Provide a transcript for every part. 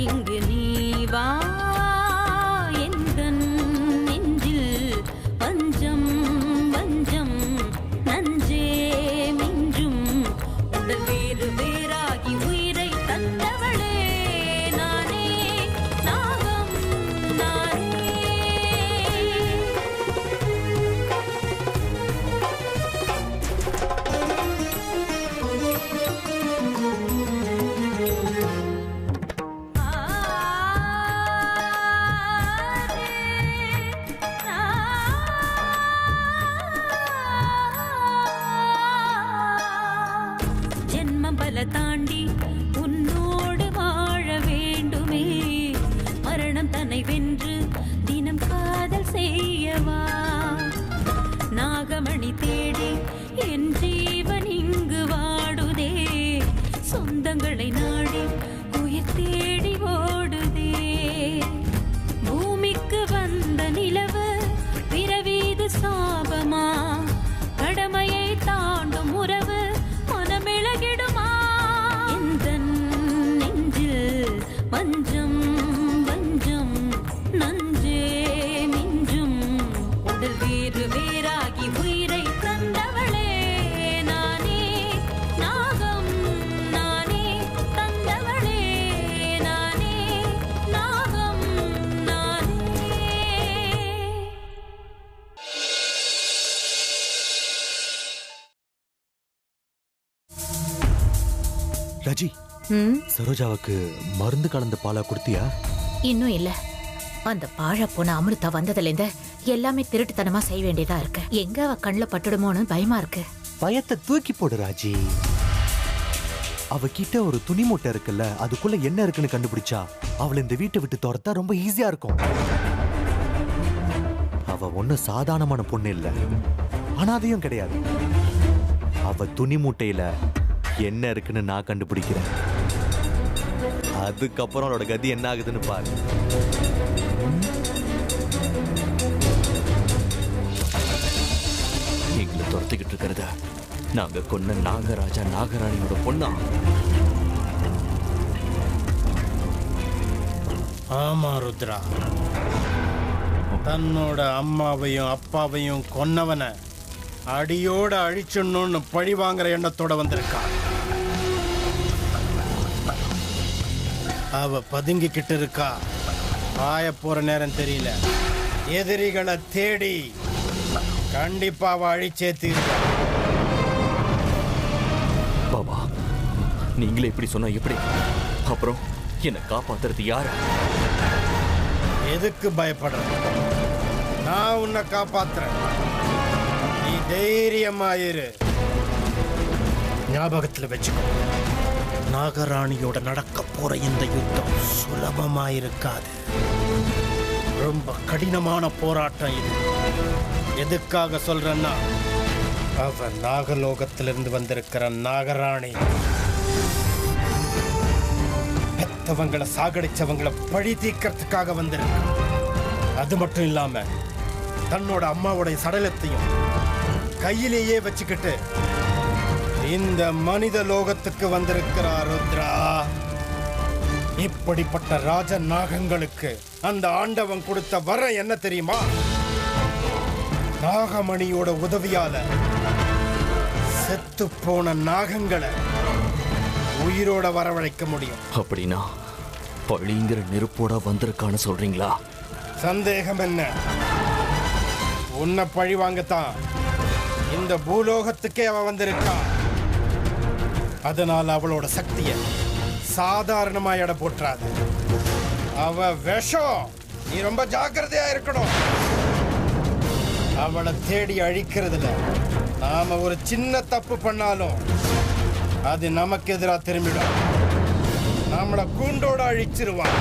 இங்கு நீ வா எந்தன் நெஞ்சில் பஞ்சம் வஞ்சம் நஞ்சே மிஞ்சும் உடல் வேறு வேறாகி உயிரை தந்தவளே நானே நாகம் நானே. ஜென்மம் பல தாண்டி உன்னோடு வாழ வேண்டுமே மரணம் தன்னை வென்று தினம் காதல் செய்யவா நாகமணி தேடி என் ஜீவன் இங்கு வாடுதே சொந்தங்களை நாடி உயிர் தேடி ஓடுதே பூமிக்கு வந்த நிலவு பிறவீது சாபமா கடமையை தாண்டும் உறவு மனமிளகிடுமா எந்தன் நெஞ்சில் வஞ்சம் வஞ்சம் நஞ்சே மிஞ்சும் உடல் வேறு வேறாகி உயிரை தந்தவளே நானே நாகம் நானே தந்தவளே நானே நாகம் நானே. ராஜி, சரோஜாவுக்கு மருந்து கலந்த பாலா குடுத்தியா? இன்னும் இல்ல. அந்த பாழ போன அமிர்தா வந்ததுலேருந்து எல்லாமே திருட்டுத்தனமா செய்ய வேண்டியதா இருக்கு. எங்க அவ கண்ணுல பட்டுடுமோன்னு பயமா இருக்கு. பயத்தை தூக்கி போடு ராஜி. அவகிட்ட ஒரு துணி மூட்டை இருக்குல்ல, அதுக்குள்ள என்ன இருக்குன்னு கண்டுபிடிச்சா அவளை இந்த வீட்டை விட்டு துரத்தா ரொம்ப ஈஸியா இருக்கும். அவ ஒண்ணு சாதாரணமான பொண்ணு இல்ல, அனாதையும் கிடையாது. அவ துணி மூட்டையில என்ன இருக்குன்னு நான் கண்டுபிடிக்கிறேன். அதுக்கப்புறம் அவளோட கதி என்ன ஆகுதுன்னு பாரு. எங்களை துரத்திக்கிட்டு இருக்கிறத நாங்க கொன்ன நாகராஜா நாகராணியோட பொண்ணா? ஆமா ருத்ரா, தன்னோட அம்மாவையும் அப்பாவையும் கொன்னவனை அடியோட அழிச்சிடணும்னு பழி வாங்குற எண்ணத்தோட வந்திருக்கா. அவ பதுங்கிக்கிட்டு இருக்கா. ஆய போற நேரம் தெரியல. எதிரிகளை தேடி கண்டிப்பா அவ அழிச்சே தீர்வா. பாபா, நீங்களே இப்படி சொன்னா எப்படி? அப்புறம் என்ன காப்பாத்துறது யாரு? எதுக்கு பயப்படுற? நான் உன்னை காப்பாத்துறேன். நீ தைரியமாயிரு. ஞாபகத்துல வச்சுக்கோ, நாகராணியோட நடக்க போற இந்த யுத்தம் சுலபமாயிருக்காது. ரொம்ப கடினமான போராட்டம் இது. எதுக்காக சொல்றேன்னா, அவ நாகலோகத்திலிருந்து வந்திருக்கிற நாகராணி. பெத்தவங்களை சாகடிச்சவங்களை பழி தீர்க்கறதுக்காக வந்திருக்க. அது மட்டும் இல்லாம தன்னோட அம்மாவுடைய சடலத்தையும் கையிலேயே வச்சுக்கிட்டு இந்த மனித லோகத்துக்கு வந்திருக்கிறார் ருத்ரா. இப்படிப்பட்ட ராஜ நாகங்களுக்கு அந்த ஆண்டவன் கொடுத்த வர என்ன தெரியுமா? நாகமணியோட உதவியால செத்து போன நாகங்களை உயிரோட வரவழைக்க முடியும். அப்படின்னா பழிங்கிற நெருப்போட வந்திருக்கான்னு சொல்றீங்களா? சந்தேகம் என்ன? உன்னை பழி வாங்கத்தான் இந்த பூலோகத்துக்கே அவ வந்திருக்கா. அதனால அவளோட சக்தியை சாதாரணமா எடை போட்டுறாது. அவ விஷம். நீ ரொம்ப ஜாக்கிரதையா இருக்கணும். அவளை தேடி அழிக்கிறதுல நாம ஒரு சின்ன தப்பு பண்ணாலும் அது நமக்கு எதிராக திரும்பிடும். நம்மளை கூண்டோட அழிச்சிருவான்.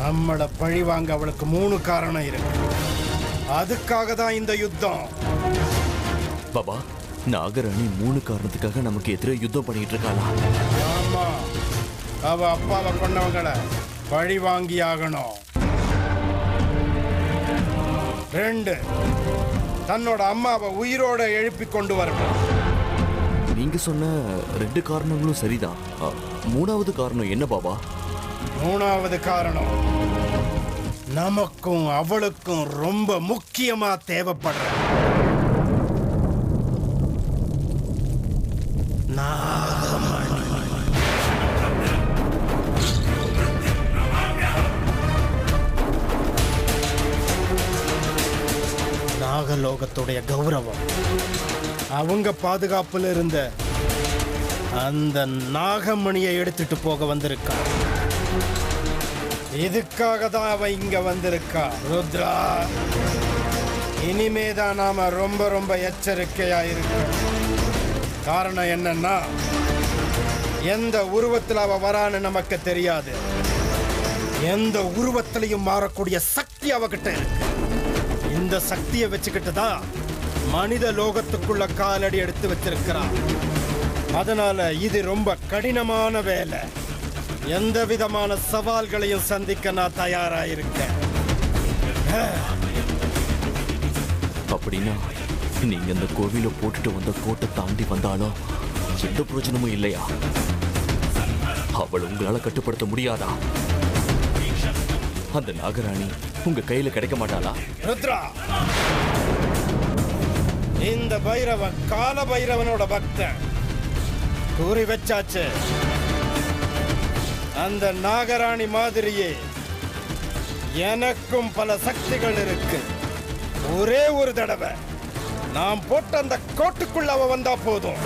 நம்மளை பழி வாங்க அவளுக்கு 3 காரணம் இருக்கு. அதுக்காக தான் இந்த யுத்தம். பாபா, நாகராணி 3 காரணத்துக்காக நமக்கு எதிராக யுத்தம் பண்ணிட்டு இருக்காளா? ஆமா, அவ அப்பாவை கொண்டவங்களை பழி வாங்கி ஆகணும். 2, தன்னோட அம்மாவை உயிரோட எழுப்பி கொண்டு வரணும். நீங்க நீங்க சொன்ன 2 காரணங்களும் சரிதான். 3வது காரணம் என்ன பாபா? 3வது காரணம் நமக்கும் அவளுக்கும் ரொம்ப முக்கியமா தேவைப்படுற நாகமணி. நாகலோகத்துடைய கௌரவம், அவங்க பாதுகாப்புல இருந்த அந்த நாகமணியை எடுத்துட்டு போக வந்திருக்கா. இதுக்காக தான் அவ இங்க வந்திருக்கா. ருத்ரா, இனிமேதான் நாம ரொம்ப ரொம்ப எச்சரிக்கையா இருக்கோம். காரணம் என்னன்னா, எந்த உருவத்தில் அவ வரான்னு நமக்கு தெரியாது. எந்த உருவத்திலையும் மாறக்கூடிய சக்தி அவகிட்ட இருக்கு. இந்த சக்தியை வச்சுக்கிட்டு தான் மனித லோகத்துக்குள்ள காலடி எடுத்து வச்சிருக்கிறான். அதனால இது ரொம்ப கடினமான வேலை. எந்த விதமான சவால்களையும் சந்திக்க நான் தயாரா இருக்கேன். அப்படின்னா நீங்க இந்த கோவில போட்டுட்டு வந்த கோட்டை தாண்டி வந்தாலும் எந்த பிரயோஜனமும் இல்லையா? அவள் உங்களால கட்டுப்படுத்த முடியாதா? அந்த நாகராணி உங்க கையில கிடைக்க மாட்டாளா? ருத்ரா, இந்த பைரவன் கால பைரவனோட பக்தன். கூறி வச்சாச்சு. அந்த நாகராணி மாதிரியே எனக்கும் பல சக்திகள் இருக்கு. ஒரே ஒரு தடவை நாம் போட்ட அந்த கோட்டுக்குள்ள அவ வந்தா போதும்,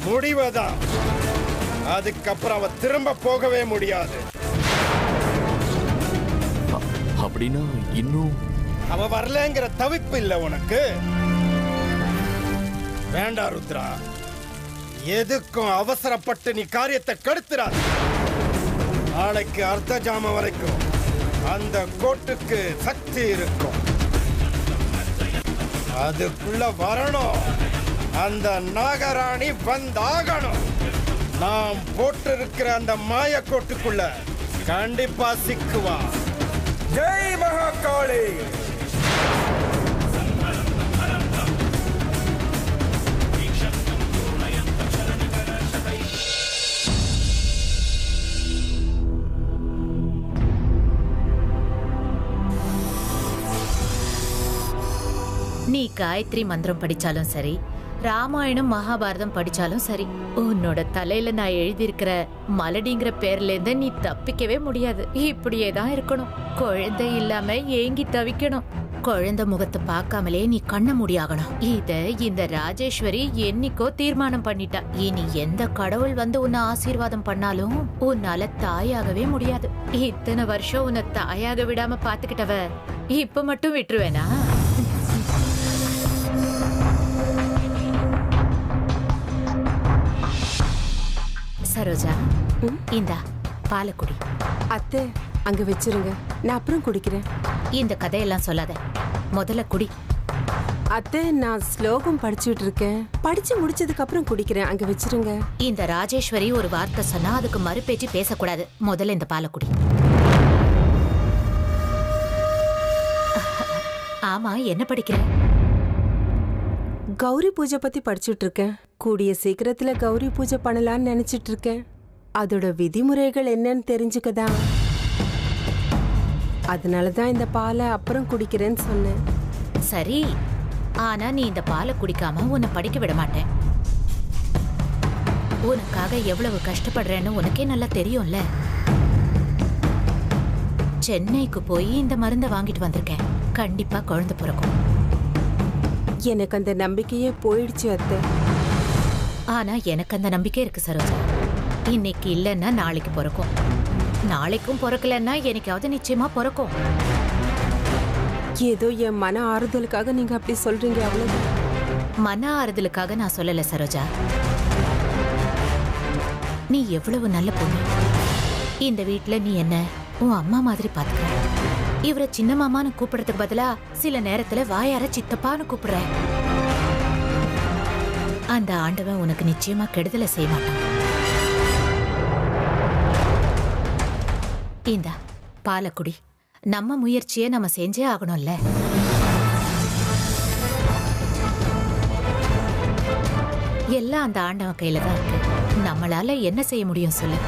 முடிவதான். அதுக்கப்புறம் அவ திரும்ப போகவே முடியாது. அப்படின்னா இன்னும் அவ வரலங்கிற தவிப்பு இல்ல உனக்கு? வேண்டாம் ருத்ரா, எதுக்கும் அவசரப்பட்டு நீ காரியத்தை கெடுத்துறாது. நாளைக்கு அர்த்த ஜாமம் வரைக்கும் அந்த கோட்டுக்கு சக்தி இருக்கும். அதுக்குள்ள வரணும். அந்த நாகராணி வந்தாகணும். நாம் போட்டு இருக்கிற அந்த மாய கோட்டுக்குள்ள கண்டிப்பா சிக்குவா. ஜெய் மகாகாளி. நீ காயத்ரி மந்திரம் படிச்சாலும் சரி, ராமாயணம் மகாபாரதம் படிச்சாலும் சரி, உன்னோட தலையில நான் எழுதியிருக்கிற மலடிங்கிற பேர்ல இருந்து நீ தப்பிக்கவே முடியாது. இப்படியே தான் இருக்கணும். குழந்தை இல்லாம ஏங்கி தவிக்கணும். குழந்தை முகத்தை பார்க்காமலே நீ கண்ண முடியாகணும். இத இந்த ராஜேஸ்வரி என்னைக்கோ தீர்மானம் பண்ணிட்டா. இனி எந்த கடவுள் வந்து உன்னை ஆசீர்வாதம் பண்ணாலும் உன்னால தாயாகவே முடியாது. இத்தனை வருஷம் உன்னை தாயாக விடாம பாத்துக்கிட்டவ இப்ப மட்டும் விட்டுருவேனா? சரோஜா, இந்தா பாலக்குடி. அத்தை, அங்க வச்சிருங்க, நான் அப்புறம் குடிக்கிறேன். இந்த கதையெல்லாம் சொல்லாத, முதல்ல குடி. அத்தை, நான் ஸ்லோகம் படிச்சுட்டு இருக்கேன். படிச்சு முடிச்சதுக்கு அப்புறம் குடிக்கிறேன். அங்க வச்சிருங்க. இந்த ராஜேஸ்வரி ஒரு வார்த்தை சொன்னா அதுக்கு மறுபேச்சு பேசக்கூடாது. முதல்ல இந்த பாலக்குடி. ஆமா, என்ன படிக்கிற? கௌரி பூஜை பத்தி படிச்சுட்டு இருக்கேன். கூடிய சீக்கிரத்துல கௌரி பூஜை பண்ணலான்னு நினைச்சிட்டு இருக்கேன். அதோட விதிமுறைகள் என்னன்னு தெரிஞ்சுக்கதான். அதனாலதான் இந்த பாலை அப்புறம் குடிக்கிறேன்னு சொன்னேன். சரி, ஆனா நீ இந்த பாலை குடிக்காம உன்னை படிக்க விட மாட்டேன். உனக்காக எவ்வளவு கஷ்டப்படுறேன்னு உனக்கே நல்லா தெரியும்ல. சென்னைக்கு போய் இந்த மருந்தை வாங்கிட்டு வந்திருக்கேன். கண்டிப்பா குழந்தை பிறக்கும். எனக்கு அந்த நம்பிக்கையே போயிடுச்சு அத்தை. ஆனா எனக்கு அந்த நம்பிக்கை இருக்கு சரோஜா. இன்னைக்கு இல்லைன்னா நாளைக்கு பிறக்கும். நாளைக்கும் பிறக்கலன்னா என்னைக்காவது நிச்சயமா பிறக்கும். ஏதோ என் மன ஆறுதலுக்காக நீங்க அப்படி சொல்றீங்க, அவ்வளவு. மன ஆறுதலுக்காக நான் சொல்லல சரோஜா. நீ எவ்வளவு நல்ல பொண்ணு. இந்த வீட்டுல நீ என்ன உன் அம்மா மாதிரி பாத்துக்க. இவரை சின்ன மாமான்னு கூப்பிடறதுக்கு பதிலா சில நேரத்துல வாயார சித்தப்பான்னு கூப்பிடுற. அந்த ஆண்டவன் உனக்கு நிச்சயமா கெடுதலை செய்ய மாட்டான். இந்தா பாலக்குடி. நம்ம முயற்சியை நம்ம செஞ்சே ஆகணும்ல. எல்லாம் அந்த ஆண்டவன் கையில தான் இருக்கு. நம்மளால என்ன செய்ய முடியும் சொல்லு?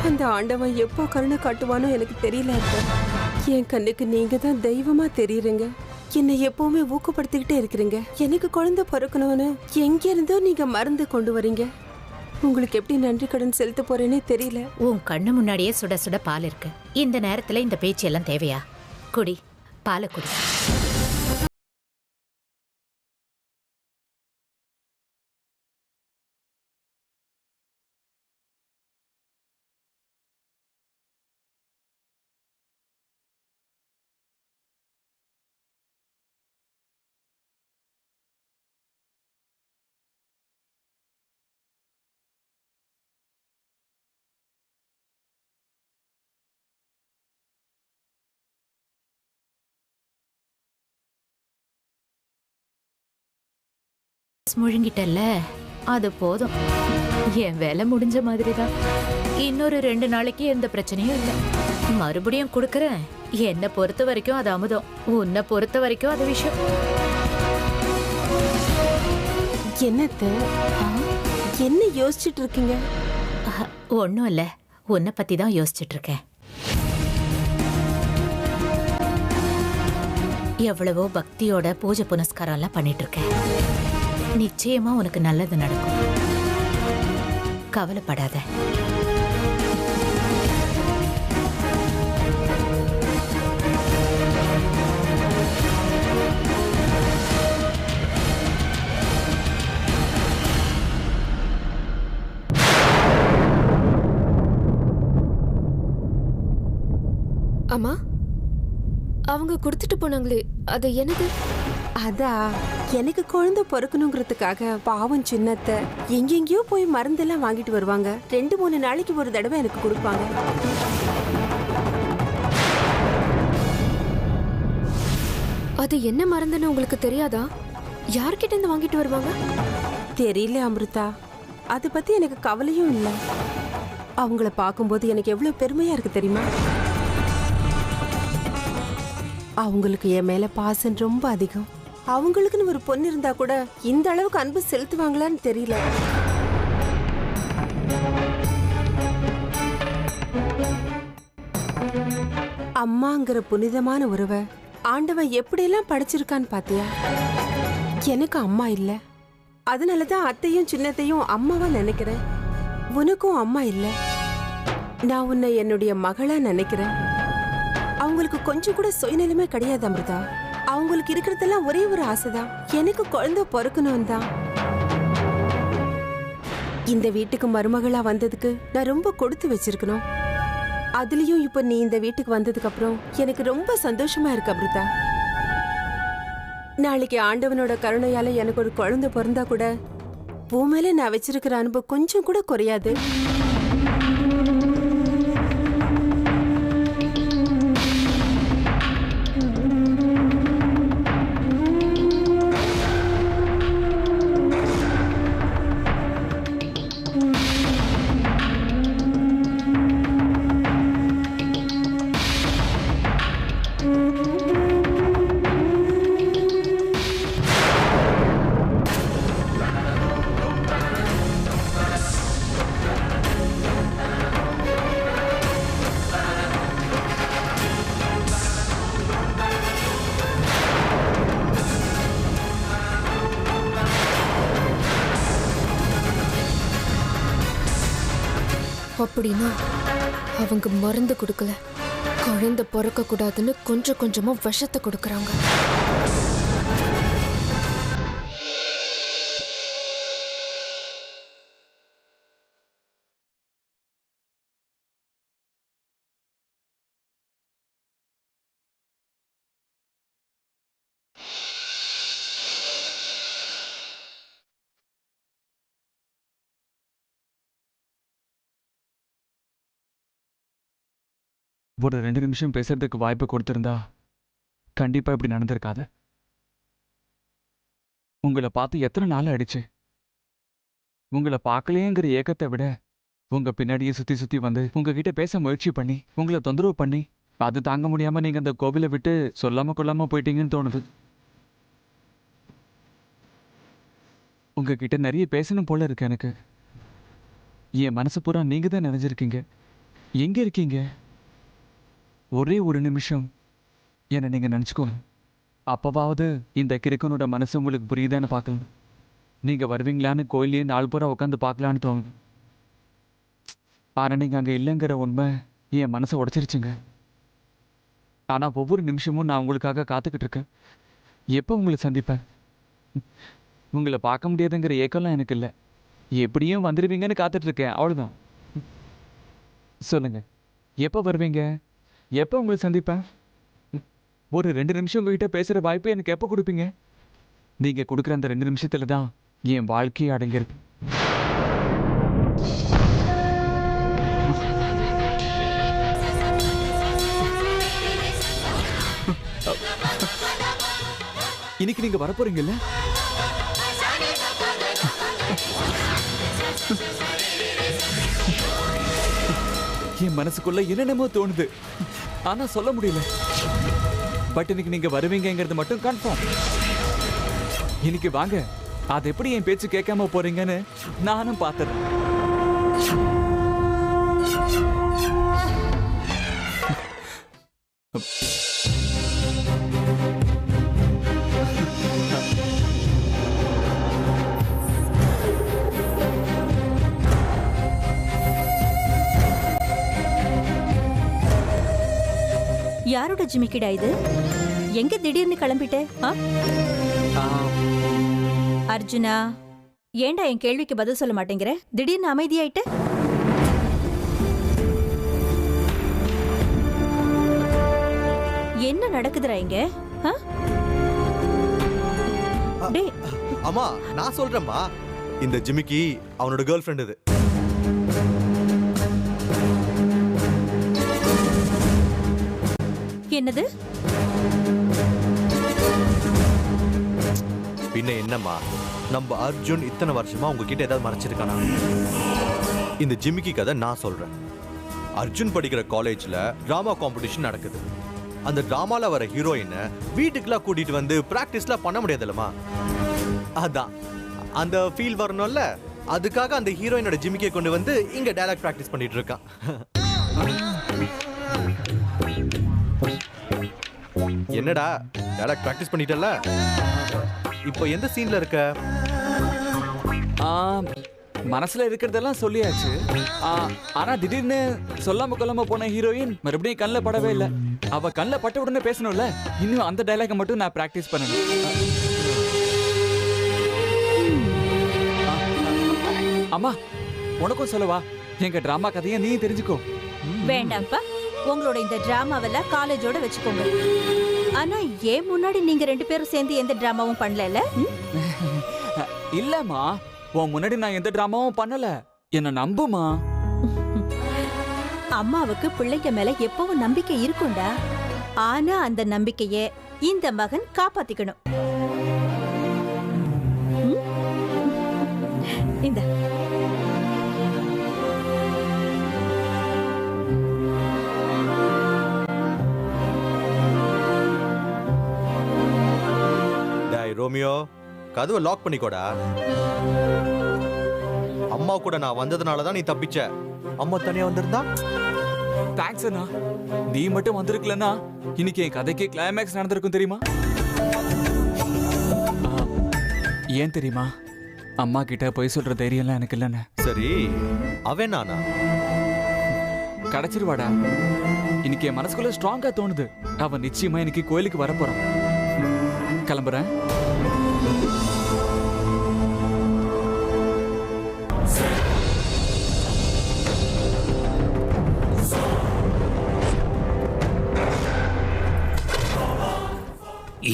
அந்த ஆண்டவன் எப்போ கருணை காட்டுவானோ எனக்கு தெரியல அத்தை. என் கண்ணுக்கு நீங்க தான் தெய்வமா தெரியுறீங்க. என்னை எப்பவுமே ஊக்கப்படுத்திக்கிட்டே இருக்கிறீங்க. எனக்கு குழந்தை பிறக்கணும்னு எங்க இருந்தோ நீங்க மருந்து கொண்டு வரீங்க. உங்களுக்கு எப்படி நன்றி கடன் செலுத்த போறேனே தெரியல. உன் கண்ணு முன்னாடியே சுட சுட பால் இருக்கு. இந்த நேரத்துல இந்த பேச்சு எல்லாம் தேவையா? குடி, பாலை குடி. முழுங்கிட்டல்ல, அது போதும். என் வேலை முடிஞ்ச மாதிரி தான். இன்னொரு 2 நாளைக்கு எந்த பிரச்சனையும் இல்லை. மறுபடியும் கொடுக்கறேன். என்னை பொறுத்த வரைக்கும் அது அமுதம், உன்னை பொறுத்த வரைக்கும் அது விஷயம். என்னத்த என்ன யோசிச்சுட்டு இருக்கீங்க? ஒன்றும் இல்லை, உன்னை பத்தி தான் யோசிச்சுட்டு இருக்கேன். எவ்வளவோ பக்தியோட பூஜை புனஸ்காரம் எல்லாம் பண்ணிட்டு இருக்கேன். நிச்சயமா உனக்கு நல்லது நடக்கும். கவலைப்படாத. அம்மா, அவங்க கொடுத்துட்டு போனாங்களே, அது என்னது? அதா, எனக்கு குழந்தை பிறக்கணுங்கிறதுக்காக பாவம் சின்னத்தை எங்கெங்கயோ போய் மருந்தெல்லாம் வாங்கிட்டு வருவாங்க. 2-3 நாளைக்கு ஒரு தடவை எனக்கு கொடுப்பாங்க. அது என்ன மருந்துன்னு உங்களுக்கு தெரியாதா? யார்கிட்ட இருந்து வாங்கிட்டு வருவாங்க? தெரியல அமிர்தா, அதை பத்தி எனக்கு கவலையும் இல்லை. அவங்கள பார்க்கும்போது எனக்கு எவ்வளவு பெருமையா இருக்கு தெரியுமா? அவங்களுக்கு என் மேல பாசம் ரொம்ப அதிகம். அவங்களுக்குன்னு ஒரு பொண்ணு இருந்தா கூட இந்த அளவுக்கு அன்பு செலுத்துவாங்களான்னு தெரியல. அம்மாங்கிற புனிதமான உறவை ஆண்டவன் எப்படியெல்லாம் படைச்சிருக்கான்னு பாத்தியா? எனக்கு அம்மா இல்ல, அதனாலதான் அத்தையும் சின்னத்தையும் அம்மாவா நினைக்கிறேன். உனக்கும் அம்மா இல்ல, நான் உன்னை என்னுடைய மகளா நினைக்கிறேன். அவங்களுக்கு கொஞ்சம் கூட சுயநலமே கிடையாது அமிர்தா. அவங்களுக்கு இருக்கிறதெல்லாம் ஒரே ஒரு ஆசைதான், எனக்கு குழந்தை பிறக்கணும் தான். இந்த வீட்டுக்கு மருமகளா வந்ததுக்கு நான் ரொம்ப கொடுத்து வச்சிருக்கணும். அதுலயும் இப்ப நீ இந்த வீட்டுக்கு வந்ததுக்கு அப்புறம் எனக்கு ரொம்ப சந்தோஷமா இருக்கு அமிர்தா. நாளைக்கு ஆண்டவனோட கருணையால எனக்கு ஒரு குழந்தை பிறந்தா கூட உன் மேல நான் வச்சிருக்கிற அன்பு கொஞ்சம் கூட குறையாது. அப்படின்னா அவங்க மருந்து கொடுக்கல, குழந்தை பிறக்க கூடாதுன்னு கொஞ்சம் கொஞ்சமா விஷத்தை கொடுக்கறாங்க. ஒரு 2 நிமிஷம் பேசுறதுக்கு வாய்ப்பு கொடுத்திருந்தா கண்டிப்பா இப்படி நடந்திருக்காது. உங்களை பார்த்து எத்தனை நாள் ஆயிடுச்சு. உங்களை பார்க்கலையேங்கிற ஏக்கத்தை விட உங்க பின்னாடியே சுத்தி சுத்தி வந்து உங்ககிட்ட பேச முயற்சி பண்ணி உங்களை தொந்தரவு பண்ணி அது தாங்க முடியாம நீங்க அந்த கோவிலை விட்டு சொல்லாம கொள்ளாம போயிட்டீங்கன்னு தோணுது. உங்ககிட்ட நிறைய பேசணும் போல இருக்கு எனக்கு. என் மனசு பூரா நீங்க தான் நினைஞ்சிருக்கீங்க. எங்க இருக்கீங்க? ஒரே ஒரு நிமிஷம் என்னை நீங்க நினைச்சுக்கோங்க. அப்பவாவது இந்த கிறுக்கனோட மனசு உங்களுக்கு புரியுதான்னு பார்க்கலாம். நீங்க வருவீங்களான்னு கோயிலே நாலு பூரா உட்காந்து பார்க்கலான்னு தோணும். ஆனால் நீங்க அங்க இல்லைங்கிற உண்மை என் மனசை உடைச்சிருச்சுங்க. ஆனா ஒவ்வொரு நிமிஷமும் நான் உங்களுக்காக காத்துக்கிட்டு இருக்கேன். எப்போ உங்களை சந்திப்பேன்? உங்களை பார்க்க முடியாதுங்கிற ஏக்கம்லாம் எனக்கு இல்லை. எப்படியும் வந்துடுவீங்கன்னு காத்துட்டு இருக்கேன், அவ்வளோதான். சொல்லுங்க, எப்போ வருவீங்க? எப்போ உங்களை சந்திப்பேன்? ஒரு 2 நிமிஷம் உங்ககிட்ட பேசுகிற வாய்ப்பு எனக்கு எப்போ கொடுப்பீங்க? நீங்கள் கொடுக்குற அந்த 2 நிமிஷத்துல தான் என் வாழ்க்கையை அடங்கியிருக்கு. இன்னைக்கு நீங்க வரப்போறீங்கல்ல? என் மனசுக்குள்ள என்னென்னமோ தோணுது, ஆனா சொல்ல முடியல. பட் இன்னைக்கு நீங்க வருவீங்கிறது மட்டும் கன்ஃபார்ம். இன்னைக்கு வாங்க, அது எப்படி என் பேச்சு கேட்காம போறீங்கன்னு நானும் பார்த்துறேன். யாரோட ஜிமிக்கிடா இது? எங்க திடீர்னு கிளம்பிட்டே? அர்ஜுனா, ஏண்டா என் கேள்விக்கு பதில் சொல்ல மாட்டேங்கிற? திடீர்னு அமைதியாயிட்டு. என்ன நடக்குதுடா இங்க? அம்மா, நான் சொல்றேம்மா, இந்த ஜிமிக்கி அவனோட கேர்ள் ஃப்ரெண்ட். இது என்னது? பின்ன என்னம்மா, நம்ம அர்ஜுன் இத்தனை வருஷமா உங்ககிட்ட ஏதாவது மறைச்சிருக்கானா? இந்த ஜிமிக்கி கதை நான் சொல்றேன். அர்ஜுன் படிக்கிற காலேஜ்ல டிராமா காம்படிஷன் நடக்குது. அந்த டிராமால வர ஹீரோயினை வீட்டுக்குலாம் கூட்டிட்டு வந்து பிராக்டிஸ்லாம் பண்ண முடியாதுல்லம்மா. அதான் அந்த ஃபீல் வரணும்ல, அதுக்காக அந்த ஹீரோயினோட ஜிமிக்கியை கொண்டு வந்து இங்க டயலாக் பிராக்டிஸ் பண்ணிட்டு இருக்கான். என்னடா டயலாக் பிராக்டிஸ் பண்ணிட்டல? இப்போ எந்த சீன்ல இருக்க? மனசுல இருக்கிறதெல்லாம் சொல்லியாச்சு. ஆனா திடீர்னு சொல்லாம கொல்லாம போன ஹீரோயின் மறுபடியும் கண்ணில் படவே இல்லை. அவ கண்ணில் பட்ட உடனே பேசணும்ல, இன்னும் அந்த டயலாக மட்டும் நான் பிராக்டிஸ் பண்ணணும். அம்மா, உனக்கும் சொல்லவா? எங்க டிராமா கதையை நீ தெரிஞ்சுக்கோ. வேண்டாம்ப்பா, உங்களோட இந்த டிராமாவெல்லாம் காலேஜோட வச்சுக்கோங்க. ஆனா ஏன் முன்னாடி நீங்க 2 பேரும் சேர்ந்து எந்த டிராமாவும் பண்ணல? இல்லம்மா, உன் முன்னாடி நான் எந்த டிராமாவும் பண்ணல. என்ன நம்புமா? அம்மாவுக்கு பிள்ளைங்க மேல எப்பவும் நம்பிக்கை இருக்கும்டா. ஆனா அந்த நம்பிக்கையை இந்த மகன் காப்பாத்திக்கணும். இந்த ரோமியோ, கதவை லாக் பண்ணிக்கோடா. அம்மா கூட நான் வந்ததுனால தான் நீ தப்பிச்ச. அம்மா தனியா வந்திருந்தா? தேங்க்ஸ் அண்ணா. நீ மட்டும் வந்திருக்கலன்னா இன்னைக்கு என் கதைக்கு கிளைமேக்ஸ் நடந்திருக்கும் தெரியுமா? ஏன் தெரியுமா? அம்மா கிட்ட போய் சொல்ற தைரியம்லாம் எனக்கு இல்லைன்னு. சரி, அவன் நானா? கிடைச்சிருவாடா. இன்னைக்கு என் மனசுக்குள்ள ஸ்ட்ராங்கா தோணுது, அவன் நிச்சயமா இன்னைக்கு கோயிலுக்கு வரப்போறான். கிளம்புறேன்.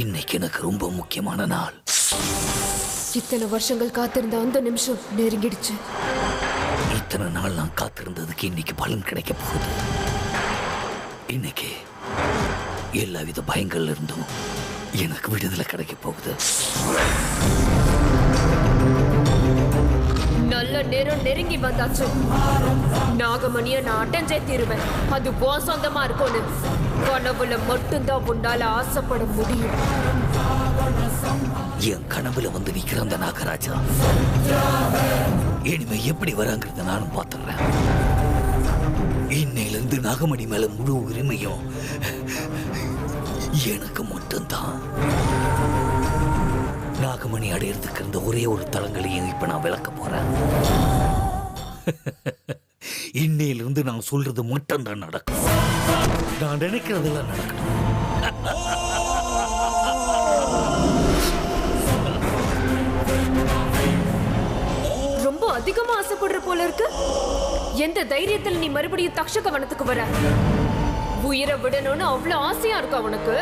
இன்னைக்கு எனக்கு ரொம்ப முக்கியமான நாள். இத்தனை வருஷங்கள் காத்திருந்த அந்த நிமிஷம் நெருங்கிடுச்சு. இத்தனை நாள் நான் காத்திருந்ததுக்கு இன்னைக்கு பலன் கிடைக்க போகுது. இன்னைக்கு எல்லா வித பயங்கள்ல இருந்தும் எனக்கு விடுதலை கிடைக்க போகுது. நல்ல நேரம் நெருங்கி வந்தாச்சு. நாகமணிய நான் அடைஞ்சே தீருவேன். அது போ சொந்தமா இருக்கும்னு கனவுல மட்டும்தான் உன்னால ஆசைப்பட முடியும். என் கனவுல வந்து நிக்கிற அந்த நாகராஜா இனிமே எப்படி வராங்கிறத நானும் பார்த்துடுறேன். இன்னையிலிருந்து நாகமணி மேல முழு உரிமையும் எனக்கு மட்டும்தான். நாகமணி அடையிறதுக்கு இருந்த ஒரே ஒரு தளங்களையும் இப்ப நான் விளக்க போறேன். இன்னையிலிருந்து நான் சொல்றது மட்டும் தான் நடக்கும். நான் நினைக்கிறதெல்லாம் நடக்கணும். ரொம்ப அதிகமா ஆசைப்படுற போல இருக்கு. எந்த தைரியத்துல நீ மறுபடியும் தக்ஷக வனத்துக்கு வர? உயிரை விடணும்னு அவ்வளவு ஆசையா இருக்கா உனக்கு?